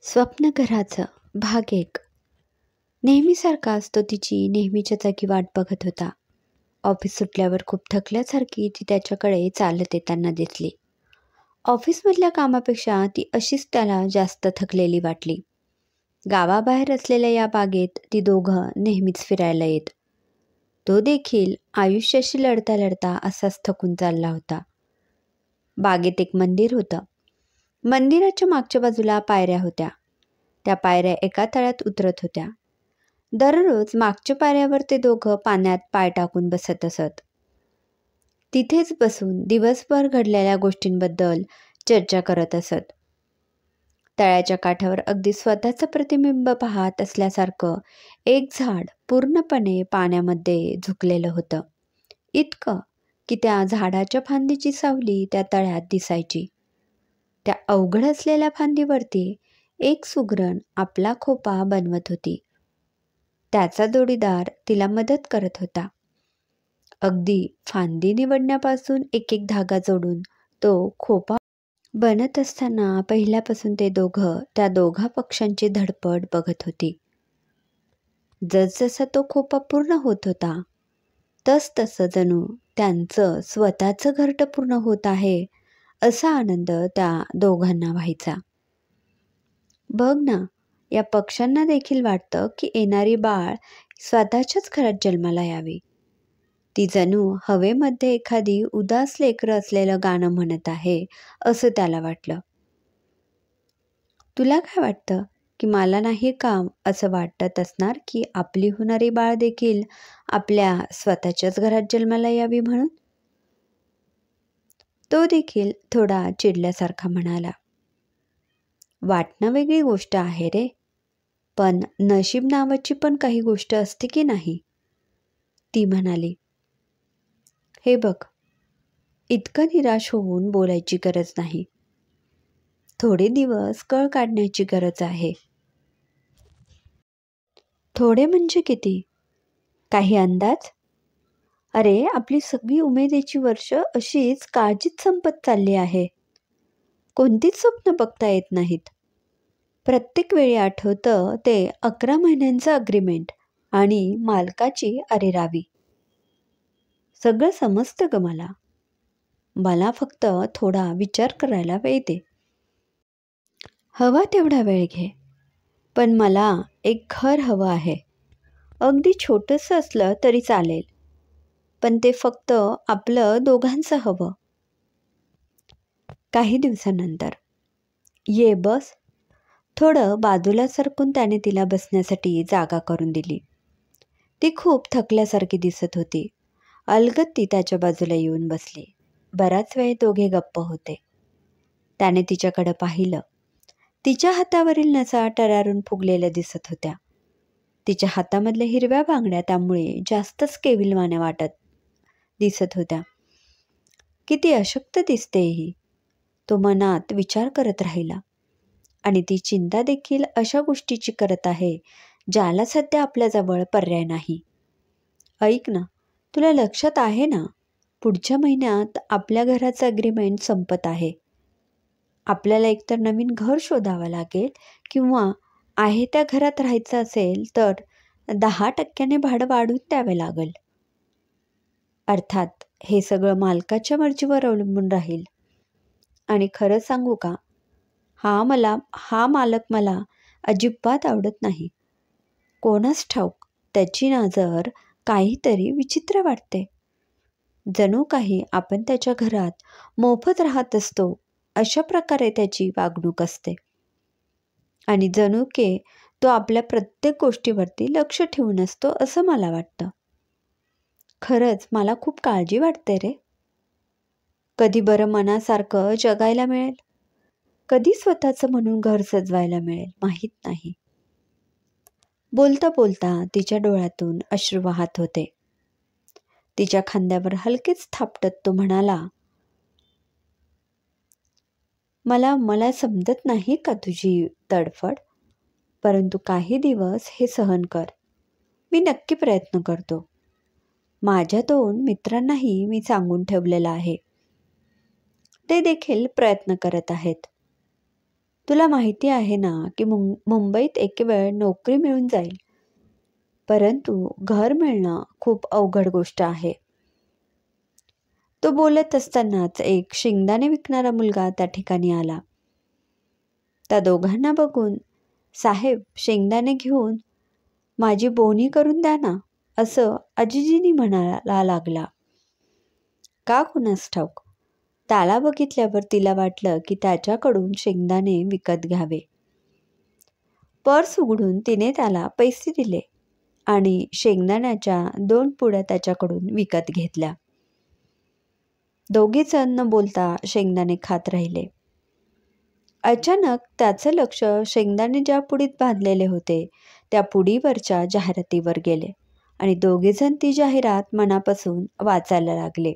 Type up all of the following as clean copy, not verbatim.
स्वप्नघराचं भाग 1. नेहमीसारखाच तो तिची नेहमीच्या जागी वाट बघत होता. ऑफिस सुटल्यावर खूप थकल्यासारखी ती त्याच्याकडे चालत येताना दिसली. ऑफिसमधल्या कामापेक्षा ती अशीच त्याला जास्त थकलेली वाटली. गावाबाहेर असलेल्या या बागेत ती दोघं नेहमीच फिरायला येत. तो देखील आयुष्याशी लढता लढता असाच थकून चालला होता. बागेत एक मंदिर होतं. मंदिराच्या मागच्या बाजूला पायऱ्या होत्या. त्या पायऱ्या एका तळ्यात उतरत होत्या. दररोज मागच्या पायऱ्यावर ते दोघं पाण्यात पाय टाकून बसत असत. तिथेच बसून दिवसभर घडलेल्या गोष्टींबद्दल चर्चा करत असत. तळ्याच्या काठावर अगदी स्वतःचं प्रतिबिंब पाहत असल्यासारखं एक झाड पूर्णपणे पाण्यामध्ये झुकलेलं होतं. इतकं की त्या झाडाच्या फांदीची सावली त्या तळ्यात दिसायची. त्या अवघड असलेल्या फांदीवरती एक सुगरण आपला खोपा बनवत होती. त्याचा जोडीदार तिला मदत करत होता. अगदी फांदी निवडण्यापासून एक एक धागा जोडून तो खोपा बनत असताना पहिल्यापासून ते दोघं त्या दोघा पक्ष्यांची धडपड बघत होती. जसजसा तो खोपा पूर्ण होत होता तसतसं जणू त्यांचं स्वतःचं घरटं पूर्ण होत आहे असा आनंद त्या दोघांना व्हायचा. बघ ना, या पक्ष्यांना देखील वाटतं की येणारी बाळ स्वतःच्याच घरात जन्माला यावी. ती जणू हवेमध्ये एखादी उदास लेकरं असलेलं गाणं म्हणत आहे असं त्याला वाटलं. तुला काय वाटतं की मला नाही का असं वाटत असणार की आपली होणारी बाळ देखील आपल्या स्वतःच्याच घरात जन्माला यावी म्हणून? तो देखील थोडा चिडल्यासारखा म्हणाला. वाटणं वेगळी गोष्ट आहे रे, पण नशीब नावाची पण काही गोष्ट असते की नाही? ती म्हणाली. हे बघ, इतकं निराश होऊन बोलायची गरज नाही. थोडे दिवस कळ काढण्याची गरज आहे. थोडे म्हणजे किती? काही अंदाज? अरे, आपली सगळी उमेदीची वर्ष अशीच काळजीत संपत चालली आहे. कोणतीच स्वप्न बघता येत नाहीत. प्रत्येक वेळी आठवतं ते 11 महिन्यांचं अग्रीमेंट आणि मालकाची अरेरावी. सगळं समजतं ग मला. मला फक्त थोडा विचार करायला वेळ दे. हवा तेवढा वेळ घे. पण मला एक घर हवं आहे. अगदी छोटंसं असलं तरी चालेल, पण ते फक्त आपलं दोघांचं हवं. काही दिवसानंतर. ये बस. थोडं बाजूला सरकून त्याने तिला बसण्यासाठी जागा करून दिली. ती खूप थकल्यासारखी दिसत होती. अलगद ती त्याच्या बाजूला येऊन बसली. बराच वेळ दोघे गप्प होते. त्याने तिच्याकडं पाहिलं. तिच्या हातावरील नसा टरारून फुगलेल्या दिसत होत्या. तिच्या हातामधल्या हिरव्या बांगड्या त्यामुळे जास्तच केविलवाण्या वाटत दिसत होत्या. किती अशक्त दिसते ही, तो मनात विचार करत राहिला. आणि ती चिंता देखील अशा गोष्टीची करत आहे ज्याला सध्या आपल्याजवळ पर्याय नाही. ऐक ना, तुला लक्षात आहे ना, पुढच्या महिन्यात आपल्या घराचं अग्रीमेंट संपत आहे. आपल्याला एकतर नवीन घर शोधावं लागेल किंवा आहे त्या घरात राहायचं असेल तर 10% भाडं वाढवून द्यावे लागेल. अर्थात हे सगळं मालकाच्या मर्जीवर अवलंबून राहील. आणि खरं सांगू का, हा मालक मला अजिबात आवडत नाही. कोणास ठाऊक त्याची नजर काहीतरी विचित्र वाटते. जणू काही आपण त्याच्या घरात मोफत राहत असतो अशा प्रकारे त्याची वागणूक असते. आणि जणू के तो आपल्या प्रत्येक गोष्टीवरती लक्ष ठेवून असतो असं मला वाटतं. खरंच मला खूप काळजी वाटते रे. कधी बरं मनासारखं जगायला मिळेल, कधी स्वतःचं म्हणून घर सजवायला मिळेल माहीत नाही. बोलता बोलता तिच्या डोळ्यातून अश्रू वाहत होते. तिच्या खांद्यावर हलकेच थापटत तो म्हणाला, मला समजत नाही का तुझी तडफड, परंतु काही दिवस हे सहन कर. मी नक्की प्रयत्न करतो. माझ्या 2 मित्रांनाही मी सांगून ठेवलेलं आहे. ते देखील प्रयत्न करत आहेत. तुला माहिती आहे ना की मुंबईत एक वेळ नोकरी मिळून जाईल, परंतु घर मिळणं खूप अवघड गोष्ट आहे. तो बोलत असतानाच एक शेंगदाणे विकणारा मुलगा त्या ठिकाणी आला. त्या दोघांना बघून, साहेब शेंगदाणे घेऊन माझी बोनी करून द्या ना, असं अजिजीनी म्हणायला लागला. का कुणास ठाऊक, त्याला बघितल्यावर तिला वाटलं की त्याच्याकडून शेंगदाणे विकत घ्यावे. पर्स उघडून तिने त्याला पैसे दिले आणि शेंगदाण्याच्या 2 पुड्या त्याच्याकडून विकत घेतल्या. दोघेजण न बोलता शेंगदाणे खात राहिले. अचानक त्याचं लक्ष शेंगदाणे ज्या पुडीत बांधलेले होते त्या पुडीवरच्या जाहिरातीवर गेले आणि दोघेजण ती जाहिरात मनापासून वाचायला लागले.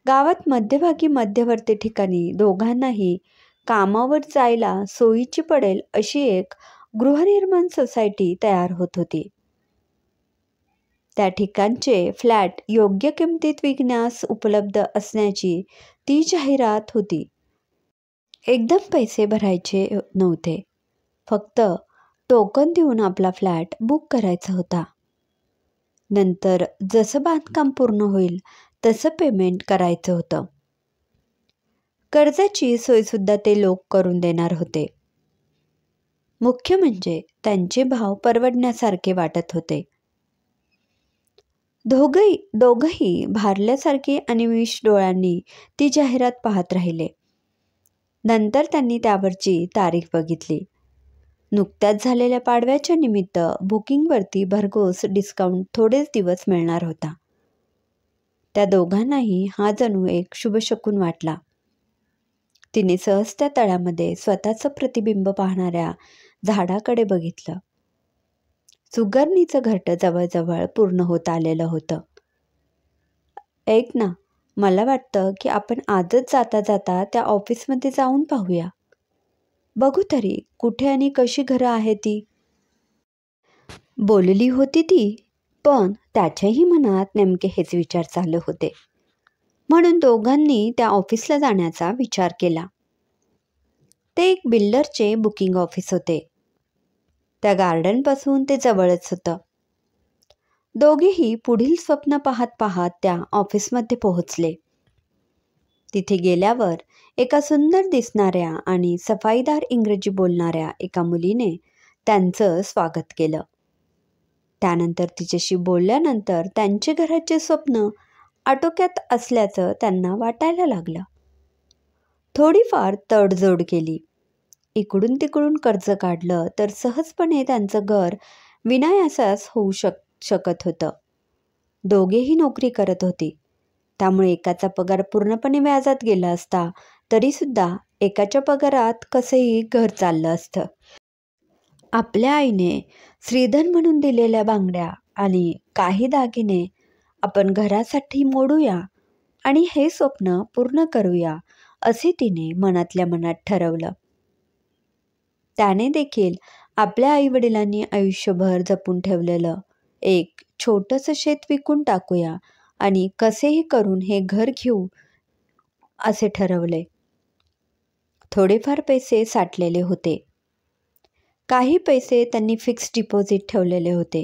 गावात मध्यभागी मध्यवर्ती ठिकाणी दोघांनाही कामावर जायला सोयीची पडेल अशी एक गृहनिर्माण सोसायटी तयार होत होती. त्या ठिकाणचे फ्लॅट योग्य किमतीत विकण्यास उपलब्ध असण्याची ती जाहिरात होती. एकदम पैसे भरायचे नव्हते, फक्त टोकन देऊन आपला फ्लॅट बुक करायचा होता. नंतर जसं बांधकाम पूर्ण होईल तसं पेमेंट करायचं होतं. कर्जाची सोयसुद्धा ते लोक करून देणार होते. मुख्य म्हणजे त्यांचे भाव परवडण्यासारखे वाटत होते. दोघंही भारल्यासारखे अनिमिष डोळ्यांनी ती जाहिरात पाहत राहिले. नंतर त्यांनी त्यावरची तारीख बघितली. नुकत्याच झालेल्या पाडव्याच्या निमित्त बुकिंगवरती भरघोस डिस्काउंट थोडेच दिवस मिळणार होता. त्या दोघांनाही हा जणू एक शुभशकुन वाटला. तिने सहज त्या तळ्यामध्ये स्वतःचं प्रतिबिंब पाहणाऱ्या झाडाकडे बघितलं. सुगरणीचं घरटं जवळजवळ पूर्ण होत आलेलं होतं. ऐक ना, मला वाटतं की आपण आजच जाता जाता त्या ऑफिसमध्ये जाऊन पाहूया. बघू तरी कुठे आणि कशी घरं आहे ती. बोलली होती ती, पण त्याच्याही मनात नेमके हेच विचार चालू होते. म्हणून दोघांनी त्या ऑफिसला जाण्याचा विचार केला. ते एक बिल्डरचे बुकिंग ऑफिस होते. त्या गार्डनपासून ते जवळच होतं. दोघेही पुढील स्वप्न पाहत पाहत त्या ऑफिसमध्ये पोहोचले. तिथे गेल्यावर एका सुंदर दिसणाऱ्या आणि सफाईदार इंग्रजी बोलणाऱ्या एका मुलीने त्यांचं स्वागत केलं. त्यानंतर तिच्याशी बोलल्यानंतर त्यांचे घराचे स्वप्न आटोक्यात असल्याचं त्यांना वाटायला लागलं. थोडीफार तडजोड केली, इकडून तिकडून कर्ज काढलं तर सहजपणे त्यांचं घर विनायासास होऊ शकत होतं. दोघेही नोकरी करत होती, त्यामुळे एकाचा पगार पूर्णपणे व्याजात गेला असता तरीसुद्धा एकाच्या पगारात कसंही घर चाललं असतं. आपल्या आईने श्रीधन म्हणून दिलेल्या बांगड्या आणि काही दागिने आपण घरासाठी मोडूया आणि हे स्वप्न पूर्ण करूया असे तिने मनातल्या मनात ठरवलं. त्याने देखील आपल्या आईवडिलांनी आयुष्यभर जपून ठेवलेलं एक छोटंसं शेत विकून टाकूया आणि कसेही करून हे घर घेऊ असे ठरवले. थोडेफार पैसे साठलेले होते. काही पैसे त्यांनी फिक्स डिपॉझिट ठेवलेले होते.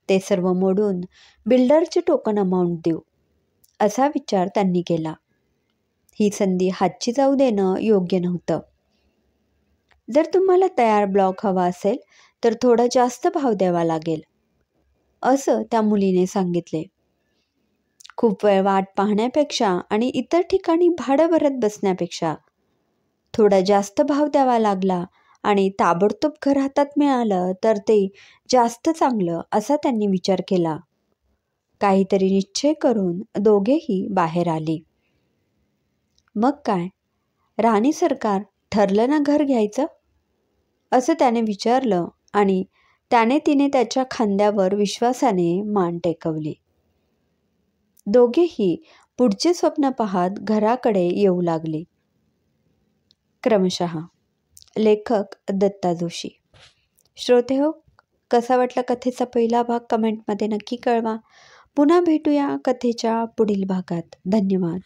ते सर्व मोडून बिल्डरचे टोकन अमाऊंट देऊ असा विचार त्यांनी केला. ही संधी हातची जाऊ देणं योग्य नव्हतं. जर तुम्हाला तयार ब्लॉक हवा असेल तर थोडा जास्त भाव द्यावा लागेल असं त्या मुलीने सांगितले. खूप वेळ वाट पाहण्यापेक्षा आणि इतर ठिकाणी भाडं भरत बसण्यापेक्षा थोडा जास्त भाव द्यावा लागला आणि ताबडतोब घर हातात मिळालं तर ते जास्त चांगलं असा त्यांनी विचार केला. काहीतरी निश्चय करून दोघेही बाहेर आली. मग काय, राणी सरकार, ठरलं ना घर घ्यायचं, असं त्याने विचारलं आणि तिने त्याच्या खांद्यावर विश्वासाने मान टेकवली. दोघेही पुढचे स्वप्न पाहत घराकडे येऊ लागले. क्रमशः. लेखक दत्ता जोशी. श्रोते हो, कसा वाटला कथेचा पहिला भाग कमेंटमध्ये नक्की कळवा. पुन्हा भेटूया कथेच्या पुढील भागात. धन्यवाद.